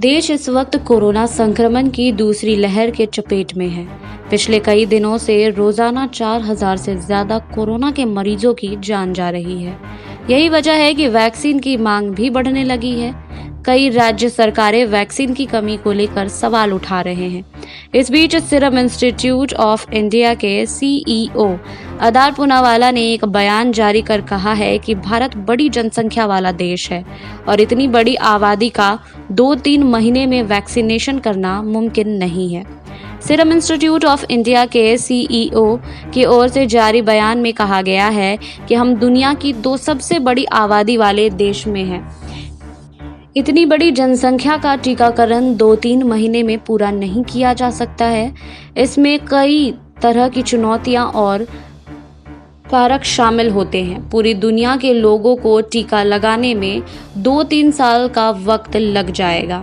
देश इस वक्त कोरोना संक्रमण की दूसरी लहर के चपेट में है। पिछले कई दिनों से रोजाना 4000 से ज्यादा कोरोना के मरीजों की जान जा रही है। यही वजह है कि वैक्सीन की मांग भी बढ़ने लगी है। कई राज्य सरकारें वैक्सीन की कमी को लेकर सवाल उठा रहे हैं। इस बीच सीरम इंस्टीट्यूट ऑफ इंडिया के सीईओ अदार पूनावाला ने एक बयान जारी कर कहा है कि भारत बड़ी जनसंख्या वाला देश है और इतनी बड़ी आबादी का 2-3 महीने में वैक्सीनेशन करना मुमकिन नहीं है। सीरम इंस्टीट्यूट ऑफ इंडिया के सीईओ की ओर से जारी बयान में कहा गया है कि हम दुनिया की 2 सबसे बड़ी आबादी वाले देश में हैं। इतनी बड़ी जनसंख्या का टीकाकरण 2-3 महीने में पूरा नहीं किया जा सकता है। इसमें कई तरह की चुनौतियां और कारक शामिल होते हैं। पूरी दुनिया के लोगों को टीका लगाने में 2-3 साल का वक्त लग जाएगा।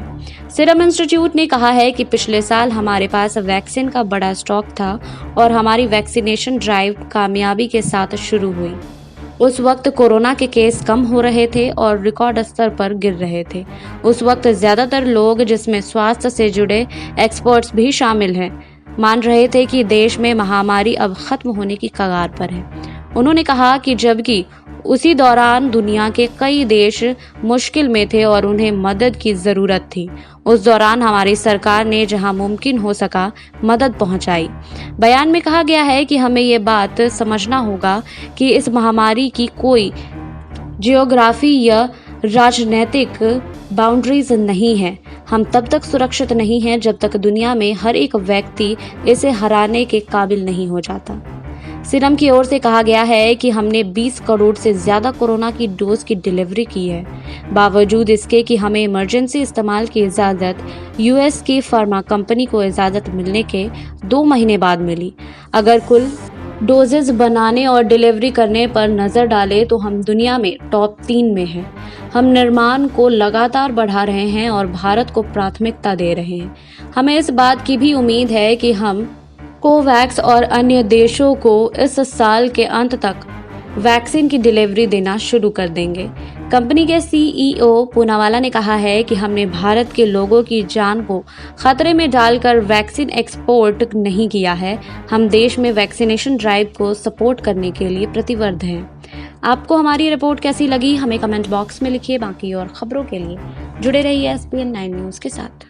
सीरम इंस्टीट्यूट ने कहा है कि पिछले साल हमारे पास वैक्सीन का बड़ा स्टॉक था और हमारी वैक्सीनेशन ड्राइव कामयाबी के साथ शुरू हुई। उस वक्त कोरोना के केस कम हो रहे थे और रिकॉर्ड स्तर पर गिर रहे थे। उस वक्त ज्यादातर लोग, जिसमें स्वास्थ्य से जुड़े एक्सपर्ट्स भी शामिल हैं, मान रहे थे कि देश में महामारी अब खत्म होने की कगार पर है। उन्होंने कहा कि जबकि उसी दौरान दुनिया के कई देश मुश्किल में थे और उन्हें मदद की जरूरत थी, उस दौरान हमारी सरकार ने जहां मुमकिन हो सका मदद पहुंचाई। बयान में कहा गया है कि हमें ये बात समझना होगा कि इस महामारी की कोई जियोग्राफी या राजनीतिक बाउंड्रीज नहीं है। हम तब तक सुरक्षित नहीं हैं जब तक दुनिया में हर एक व्यक्ति इसे हराने के काबिल नहीं हो जाता। सीरम की ओर से कहा गया है कि हमने 20 करोड़ से ज्यादा कोरोना की डोज की डिलीवरी की है। बावजूद इसके कि हमें इमरजेंसी इस्तेमाल की इजाज़त यूएस की फार्मा कंपनी को इजाज़त मिलने के 2 महीने बाद मिली। अगर कुल डोजेज बनाने और डिलीवरी करने पर नज़र डालें तो हम दुनिया में टॉप 3 में हैं। हम निर्माण को लगातार बढ़ा रहे हैं और भारत को प्राथमिकता दे रहे हैं। हमें इस बात की भी उम्मीद है कि हम कोवैक्स और अन्य देशों को इस साल के अंत तक वैक्सीन की डिलीवरी देना शुरू कर देंगे। कंपनी के सीईओ पूनावाला ने कहा है कि हमने भारत के लोगों की जान को खतरे में डालकर वैक्सीन एक्सपोर्ट नहीं किया है। हम देश में वैक्सीनेशन ड्राइव को सपोर्ट करने के लिए प्रतिबद्ध हैं। आपको हमारी रिपोर्ट कैसी लगी हमें कमेंट बॉक्स में लिखिए। बाकी और खबरों के लिए जुड़े रहिए SPN9 न्यूज़ के साथ।